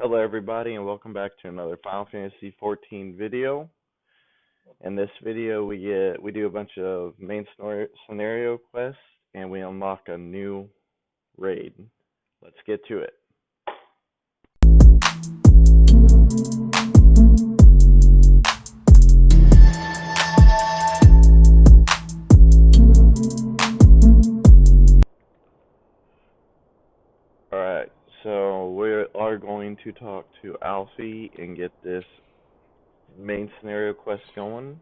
Hello everybody and welcome back to another Final Fantasy 14 video. In this video we do a bunch of main scenario quests and we unlock a new raid. Let's get to it. Alright, so we are going to talk to Alfie and get this main scenario quest going.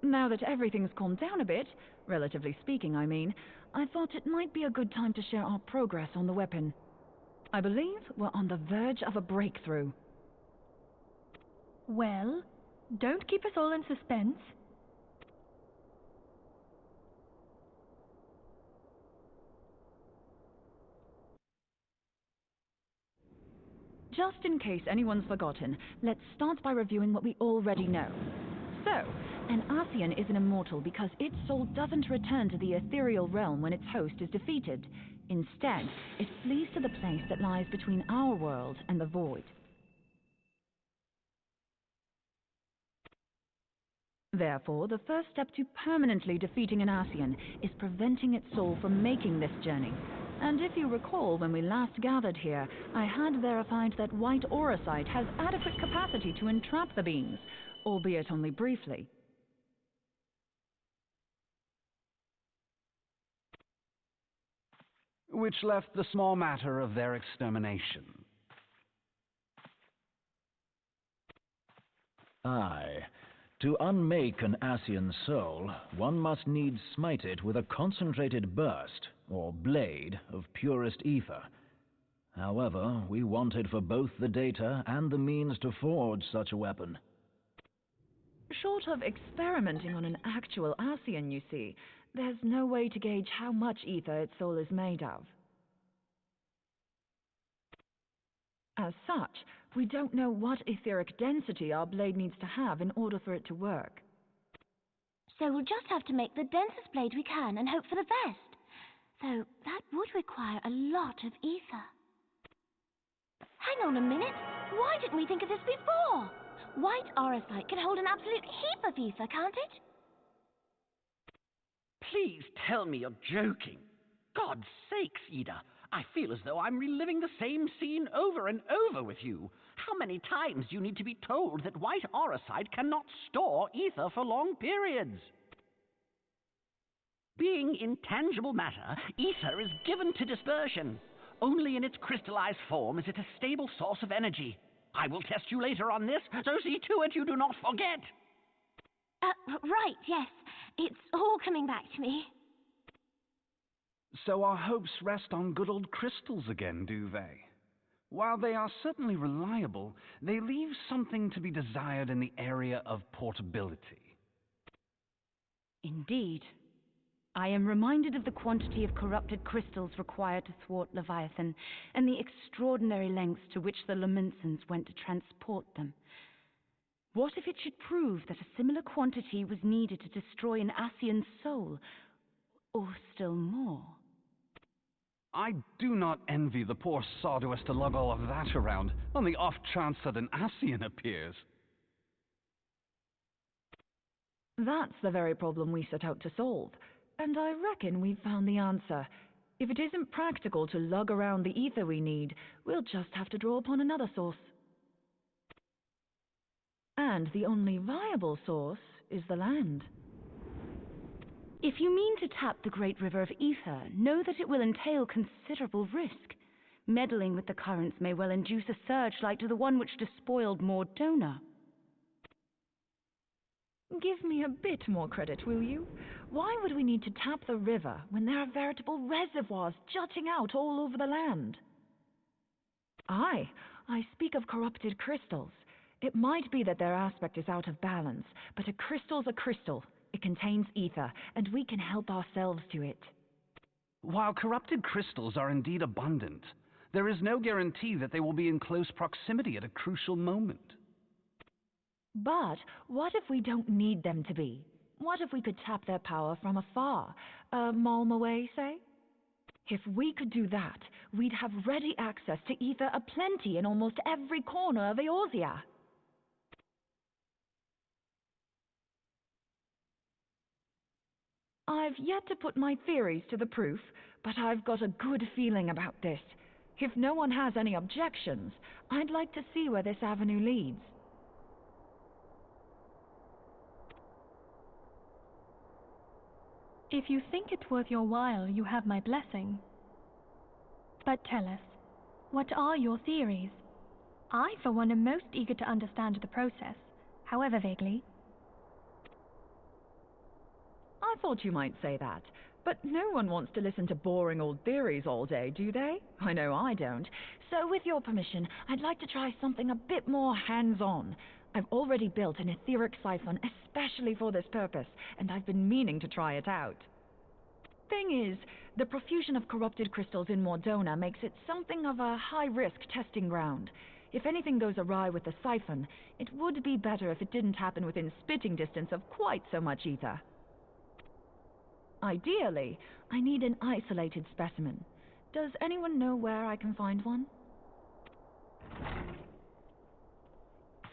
Now that everything's calmed down a bit, relatively speaking I mean, I thought it might be a good time to share our progress on the weapon. I believe we're on the verge of a breakthrough. Well, don't keep us all in suspense. Just in case anyone's forgotten, let's start by reviewing what we already know. So, an Arthean is an immortal because its soul doesn't return to the ethereal realm when its host is defeated. Instead, it flees to the place that lies between our world and the void. Therefore, the first step to permanently defeating an Arthean is preventing its soul from making this journey. And if you recall, when we last gathered here, I had verified that white auracite has adequate capacity to entrap the beings, albeit only briefly. Which left the small matter of their extermination. Aye. To unmake an Ascian soul, one must needs smite it with a concentrated burst, or blade, of purest ether. However, we wanted for both the data and the means to forge such a weapon. Short of experimenting on an actual Arthean, you see, there's no way to gauge how much ether its soul is made of. As such, we don't know what etheric density our blade needs to have in order for it to work. So we'll just have to make the densest blade we can and hope for the best. Though that would require a lot of ether. Hang on a minute. Why didn't we think of this before? White auracite can hold an absolute heap of ether, can't it? Please tell me you're joking. God's sakes, Ida. I feel as though I'm reliving the same scene over and over with you. How many times do you need to be told that white auracite cannot store ether for long periods? Being intangible matter, ether is given to dispersion. Only in its crystallized form is it a stable source of energy. I will test you later on this, so see to it you do not forget. Right, yes. It's all coming back to me. So our hopes rest on good old crystals again, do they? While they are certainly reliable, they leave something to be desired in the area of portability. Indeed. I am reminded of the quantity of corrupted crystals required to thwart Leviathan, and the extraordinary lengths to which the Lamentsons went to transport them. What if it should prove that a similar quantity was needed to destroy an Ascian soul, or still more? I do not envy the poor sod who has to lug all of that around on the off chance that an Ascian appears. That's the very problem we set out to solve, and I reckon we've found the answer. If it isn't practical to lug around the ether we need, we'll just have to draw upon another source. And the only viable source is the land. If you mean to tap the great river of ether, know that it will entail considerable risk. Meddling with the currents may well induce a surge like to the one which despoiled Mordona. Give me a bit more credit, will you? Why would we need to tap the river when there are veritable reservoirs jutting out all over the land? Aye, I speak of corrupted crystals. It might be that their aspect is out of balance, but a crystal's a crystal. It contains ether, and we can help ourselves to it. While corrupted crystals are indeed abundant, there is no guarantee that they will be in close proximity at a crucial moment. But what if we don't need them to be? What if we could tap their power from afar, a malm away, say? If we could do that, we'd have ready access to ether aplenty in almost every corner of Eorzea. I've yet to put my theories to the proof, but I've got a good feeling about this. If no one has any objections, I'd like to see where this avenue leads. If you think it worth your while, you have my blessing. But tell us, what are your theories? I, for one, am most eager to understand the process, however vaguely. I thought you might say that, but no one wants to listen to boring old theories all day, do they? I know I don't. So with your permission, I'd like to try something a bit more hands-on. I've already built an etheric siphon especially for this purpose, and I've been meaning to try it out. Thing is, the profusion of corrupted crystals in Mordona makes it something of a high-risk testing ground. If anything goes awry with the siphon, it would be better if it didn't happen within spitting distance of quite so much ether. Ideally, I need an isolated specimen. Does anyone know where I can find one?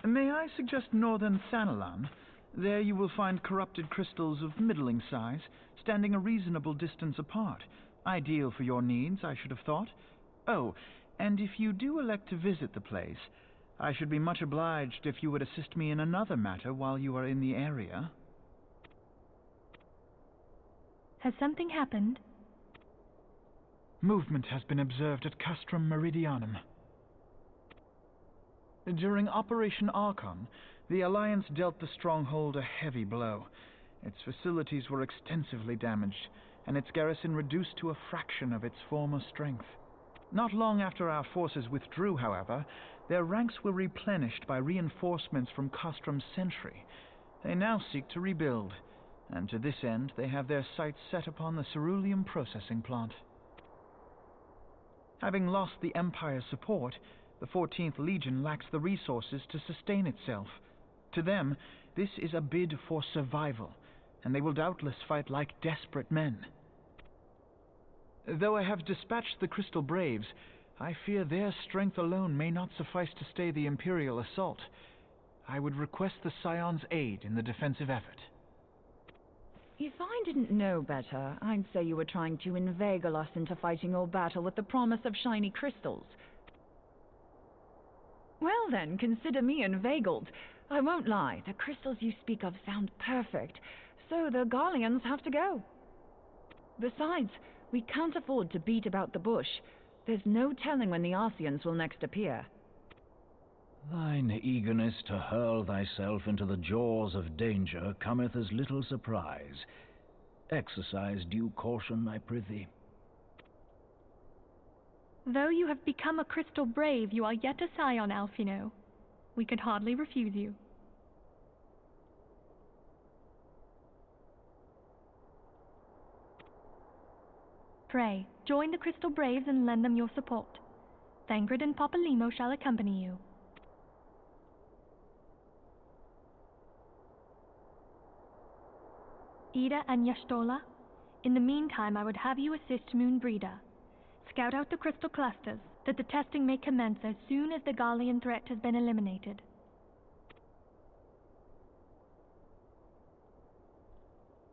May I suggest northern Thanalan? There you will find corrupted crystals of middling size, standing a reasonable distance apart. Ideal for your needs, I should have thought. Oh, and if you do elect to visit the place, I should be much obliged if you would assist me in another matter while you are in the area. Has something happened? Movement has been observed at Castrum Meridianum. During Operation Archon, the Alliance dealt the stronghold a heavy blow. Its facilities were extensively damaged, and its garrison reduced to a fraction of its former strength. Not long after our forces withdrew, however, their ranks were replenished by reinforcements from Castrum's sentry. They now seek to rebuild, and to this end they have their sights set upon the ceruleum processing plant. Having lost the Empire's support, the 14th Legion lacks the resources to sustain itself. To them, this is a bid for survival, and they will doubtless fight like desperate men. Though I have dispatched the Crystal Braves, I fear their strength alone may not suffice to stay the Imperial assault. I would request the Scion's aid in the defensive effort. If I didn't know better, I'd say you were trying to inveigle us into fighting your battle with the promise of shiny crystals. Well then, consider me inveigled. I won't lie, the crystals you speak of sound perfect, so the Garleans have to go. Besides, we can't afford to beat about the bush. There's no telling when the Arcians will next appear. Thine eagerness to hurl thyself into the jaws of danger cometh as little surprise. Exercise due caution, I prithee. Though you have become a crystal brave, you are yet a scion, Alphino. We could hardly refuse you. Pray, join the Crystal Braves and lend them your support. Thangred and Papalymo shall accompany you. Ida and Yashtola, in the meantime I would have you assist Moonbreeder. Scout out the crystal clusters, that the testing may commence as soon as the Garlean threat has been eliminated.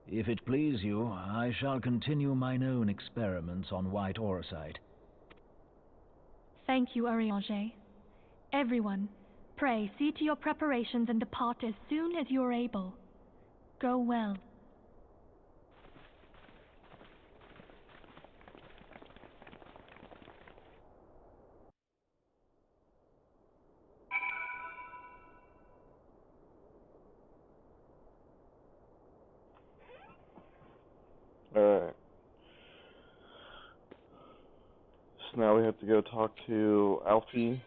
If it please you, I shall continue mine own experiments on white orosite. Thank you, Urianger. Everyone, pray see to your preparations and depart as soon as you are able. Go well. Alright. So now we have to go talk to Alfie,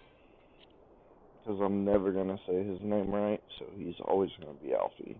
because I'm never going to say his name right, so he's always going to be Alfie.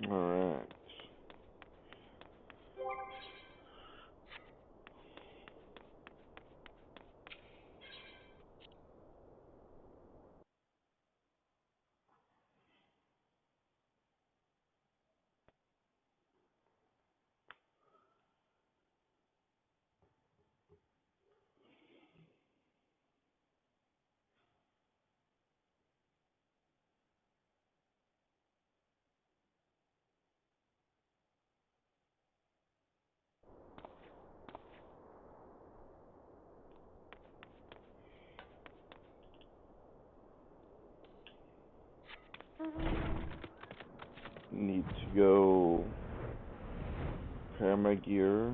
Alright. Need to go prepare my gear.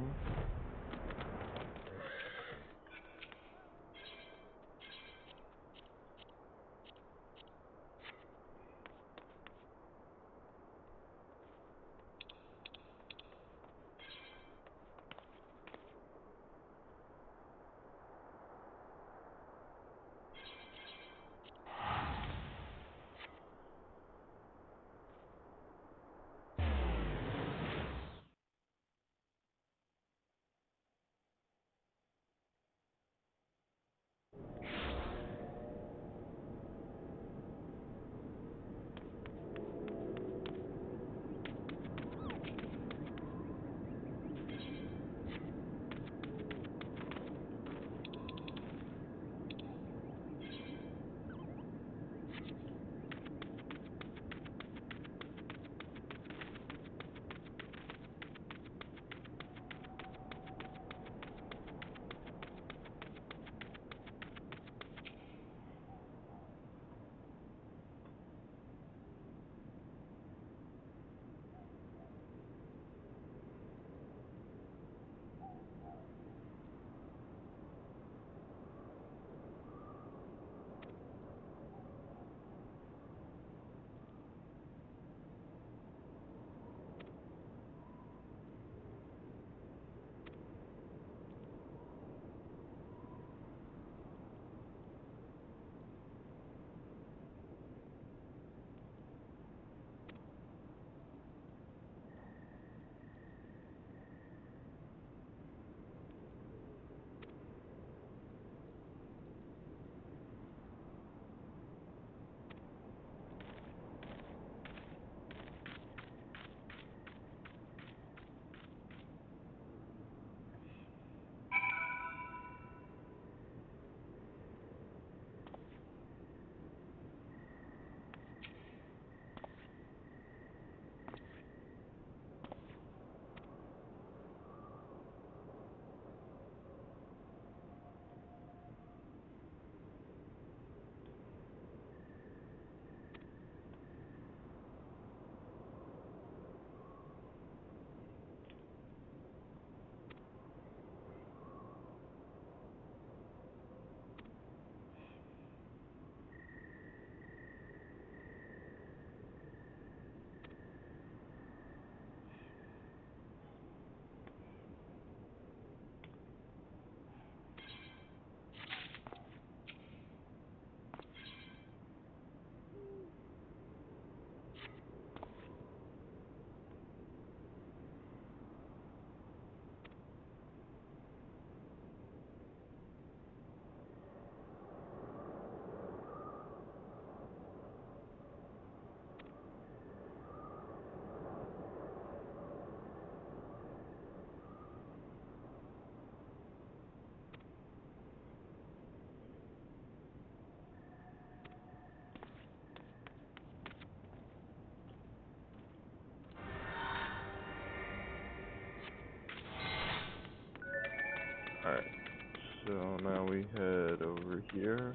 Alright, so now we head over here.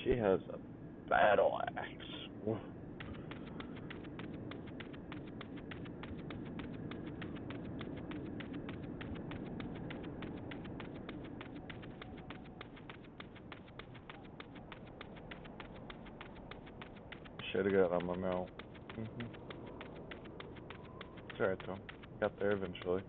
She has a battle axe. Woof. Should have got on my mount. It's alright though. Got there eventually.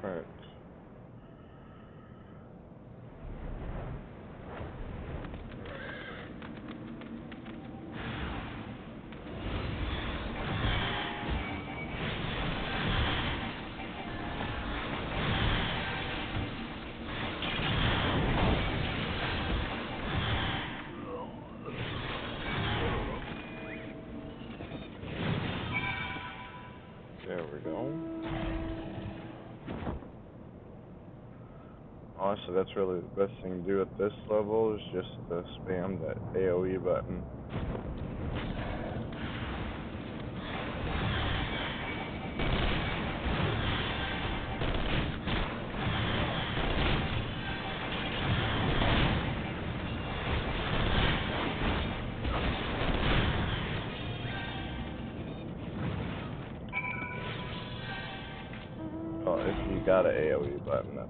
Alright. There we go. Honestly, that's really the best thing to do at this level is just to spam that AoE button. Oh, if you got an AoE button, that is.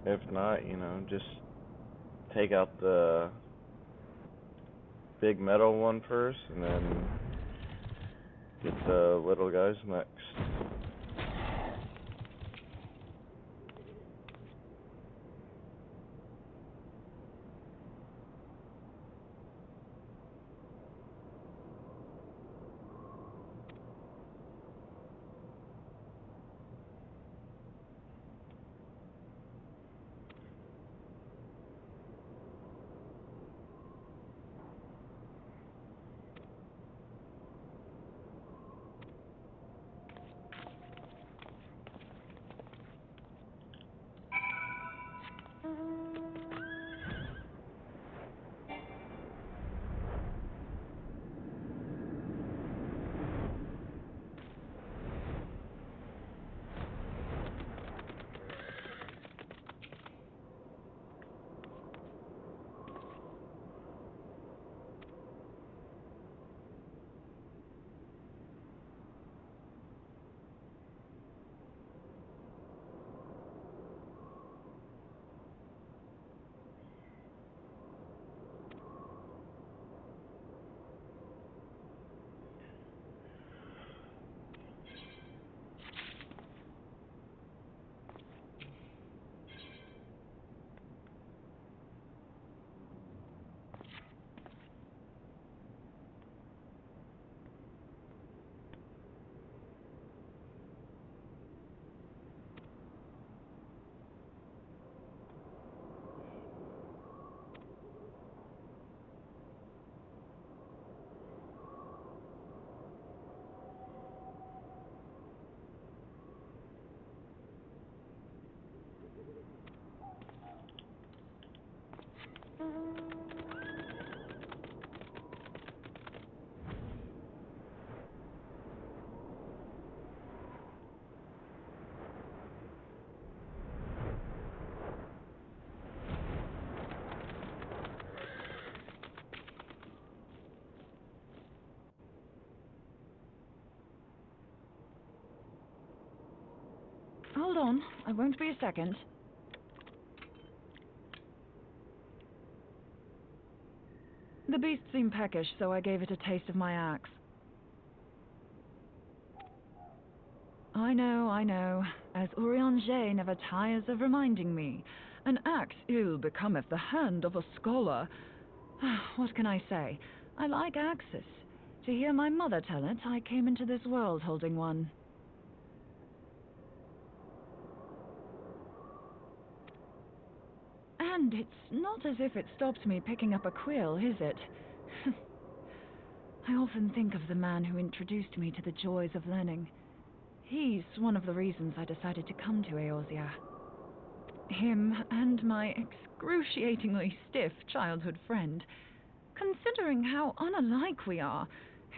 If not, you know, just take out the big metal one first, and then get the little guys next. Hold on, I won't be a second. The beast seemed peckish, so I gave it a taste of my axe. I know, as Urianger never tires of reminding me. An axe ill becometh the hand of a scholar. What can I say? I like axes. To hear my mother tell it, I came into this world holding one. And it's not as if it stopped me picking up a quill, is it? I often think of the man who introduced me to the joys of learning. He's one of the reasons I decided to come to Eorzea. Him and my excruciatingly stiff childhood friend. Considering how unalike we are,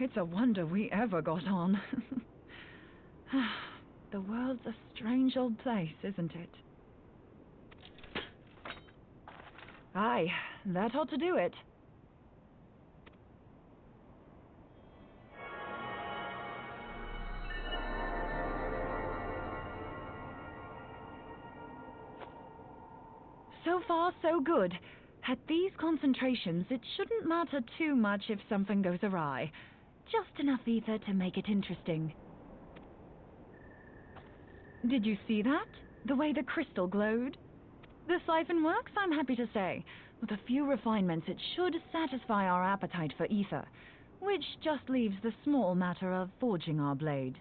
it's a wonder we ever got on. The world's a strange old place, isn't it? Aye, that ought to do it. So far, so good. At these concentrations, it shouldn't matter too much if something goes awry. Just enough ether to make it interesting. Did you see that? The way the crystal glowed? The siphon works, I'm happy to say. With a few refinements, it should satisfy our appetite for ether, which just leaves the small matter of forging our blade.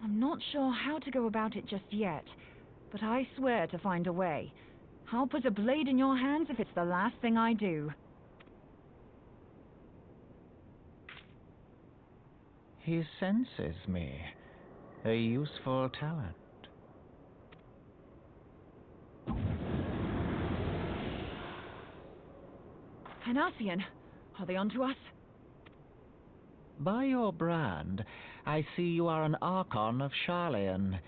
I'm not sure how to go about it just yet, but I swear to find a way. I'll put a blade in your hands if it's the last thing I do. He senses me. A useful talent. Hanassian, are they onto us? By your brand, I see you are an Archon of Sharlayan,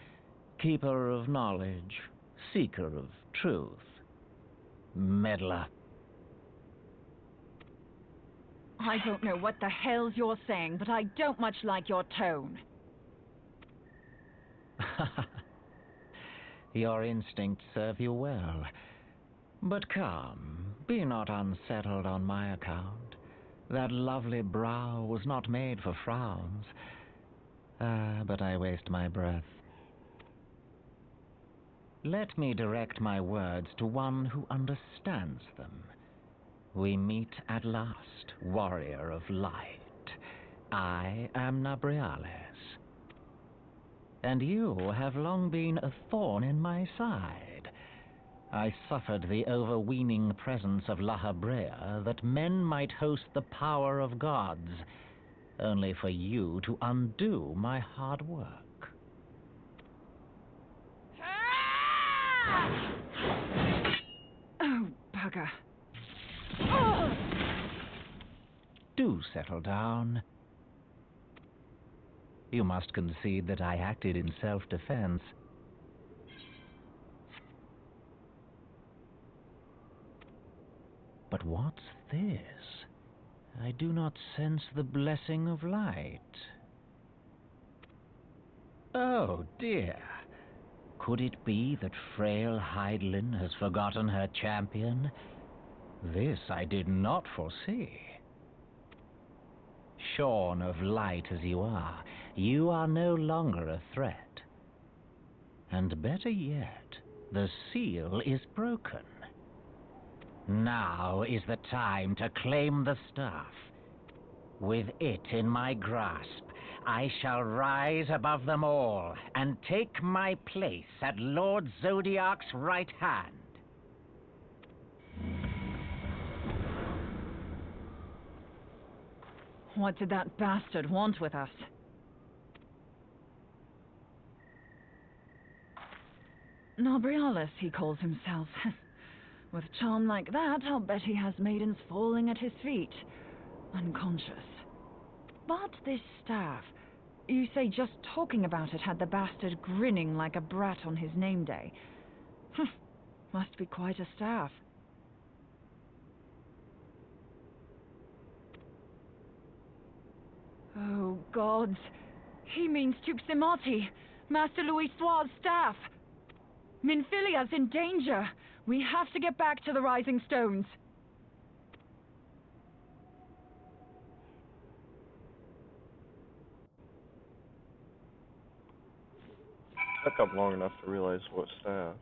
keeper of knowledge, seeker of truth. Meddler. I don't know what the hell you're saying, but I don't much like your tone. Your instincts serve you well. But come, be not unsettled on my account. That lovely brow was not made for frowns. But I waste my breath. Let me direct my words to one who understands them. We meet at last, warrior of light. I am Nabriales. And you have long been a thorn in my side. I suffered the overweening presence of La Habrea that men might host the power of gods, only for you to undo my hard work. Oh, bugger. Do settle down. You must concede that I acted in self-defense. But what's this? I do not sense the blessing of light. Oh, dear. Could it be that frail Hydaelyn has forgotten her champion? This I did not foresee. Shorn of light as you are no longer a threat. And better yet, the seal is broken. Now is the time to claim the staff. With it in my grasp, I shall rise above them all and take my place at Lord Zodiac's right hand. What did that bastard want with us? Nabriales, he calls himself. With charm like that, I'll bet he has maidens falling at his feet, unconscious. But this staff, you say just talking about it had the bastard grinning like a brat on his name day. Must be quite a staff. Oh, gods! He means Tuximati, Master Louis Soir's staff! Minfilia's in danger! We have to get back to the Rising Stones. Took up long enough to realize what staff.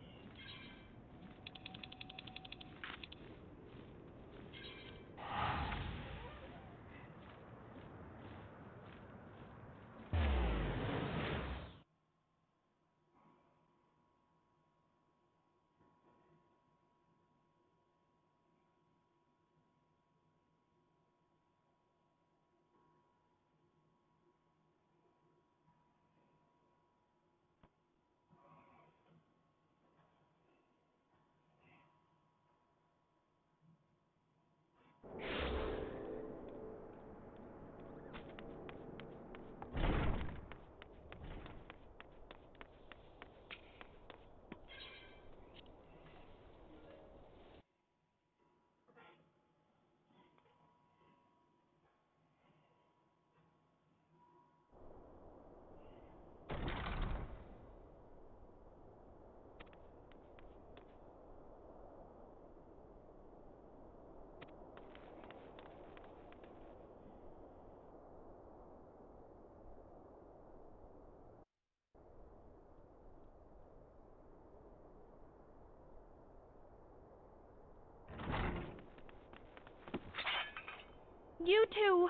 You two!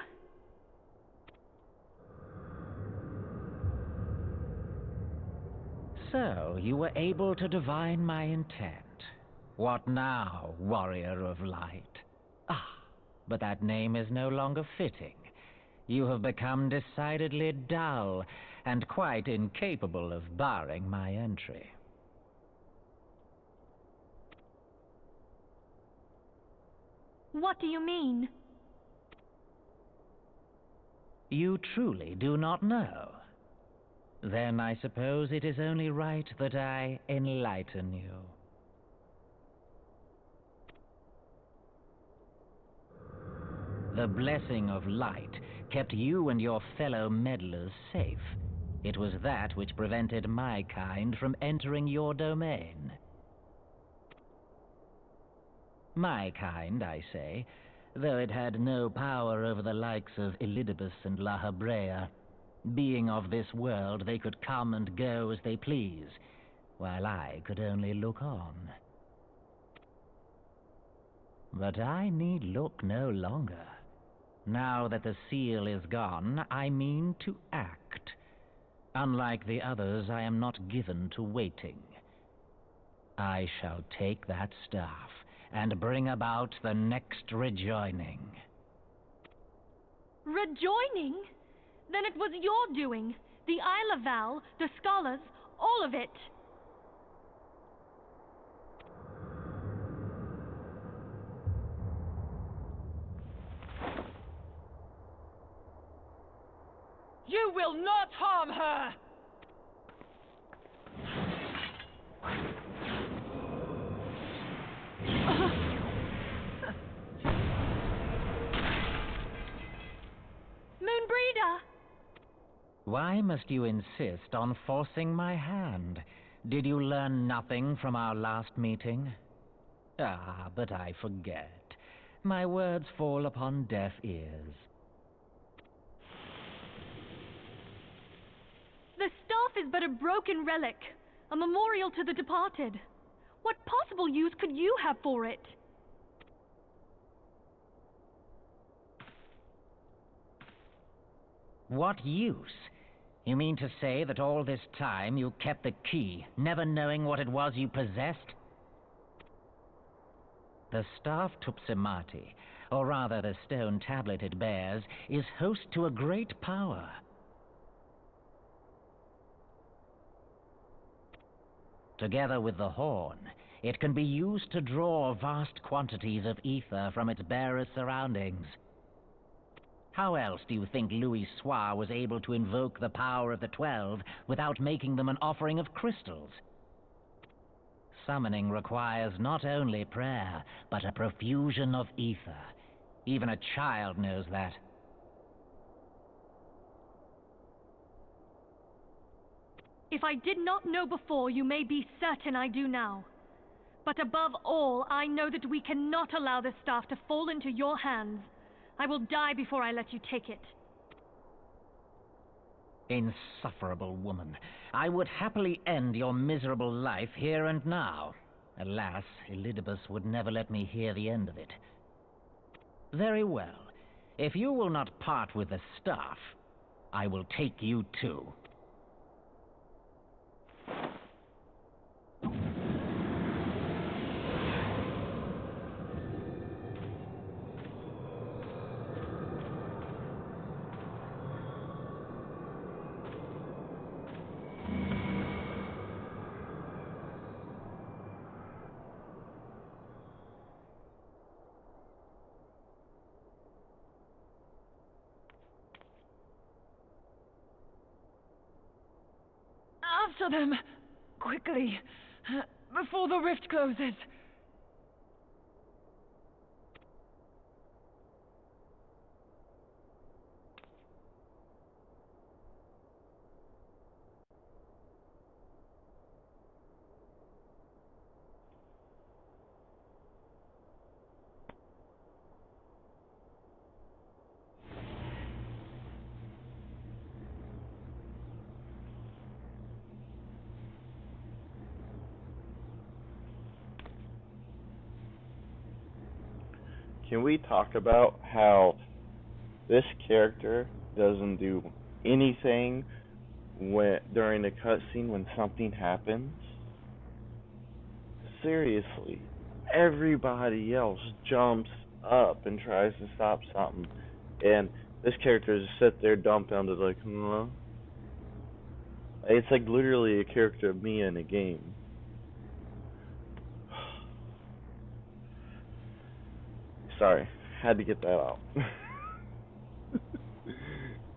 So, you were able to divine my intent. What now, warrior of light? Ah, but that name is no longer fitting. You have become decidedly dull, and quite incapable of barring my entry. What do you mean? You truly do not know? Then I suppose it is only right that I enlighten you. The blessing of light kept you and your fellow meddlers safe. It was that which prevented my kind from entering your domain. My kind, I say, though it had no power over the likes of Elidibus and La Habrea. Being of this world, they could come and go as they please, while I could only look on. But I need look no longer. Now that the seal is gone, I mean to act. Unlike the others, I am not given to waiting. I shall take that staff and bring about the next rejoining. Rejoining? Then it was your doing. The Isle of Val, the scholars, all of it. You will not harm her! Moonbreeder! Why must you insist on forcing my hand? Did you learn nothing from our last meeting? Ah, but I forget. My words fall upon deaf ears. The staff is but a broken relic, a memorial to the departed. What possible use could you have for it? What use? You mean to say that all this time you kept the key, never knowing what it was you possessed? The staff Tupsimati, or rather the stone tablet it bears, is host to a great power. Together with the horn, it can be used to draw vast quantities of ether from its bearer's surroundings. How else do you think Louis Soir was able to invoke the power of the 12 without making them an offering of crystals? Summoning requires not only prayer, but a profusion of ether. Even a child knows that. If I did not know before, you may be certain I do now. But above all, I know that we cannot allow this staff to fall into your hands. I will die before I let you take it. Insufferable woman. I would happily end your miserable life here and now. Alas, Elidibus would never let me hear the end of it. Very well. If you will not part with the staff, I will take you too. After them! Quickly! Before the rift closes! Can we talk about how this character doesn't do anything during the cutscene when something happens? Seriously, everybody else jumps up and tries to stop something, and this character just sit there dumbfounded like, huh? It's like literally a character of me in a game. Sorry, had to get that out.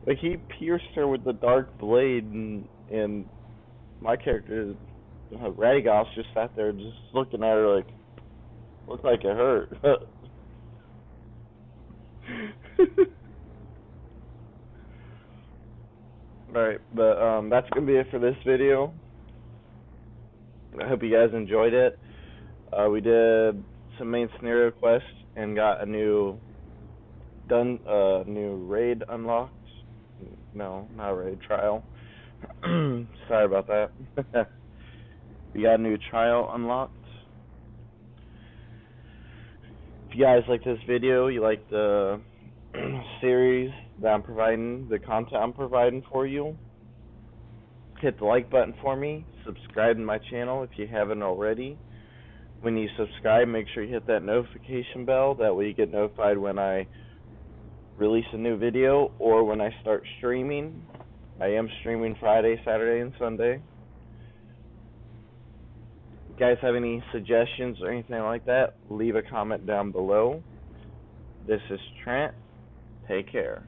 Like, he pierced her with the dark blade, and my character, Radagos, just sat there just looking at her like, looked like it hurt. Alright, but that's going to be it for this video. I hope you guys enjoyed it. We did some main scenario quests and got a new raid unlocked. No, not raid, trial. Sorry about that. We got a new trial unlocked. If you guys like this video, you like the series that I'm providing, the content I'm providing for you, hit the like button for me. Subscribe to my channel if you haven't already. When you subscribe, make sure you hit that notification bell. That way you get notified when I release a new video or when I start streaming. I am streaming Friday, Saturday, and Sunday. If you guys have any suggestions or anything like that, leave a comment down below. This is Trent. Take care.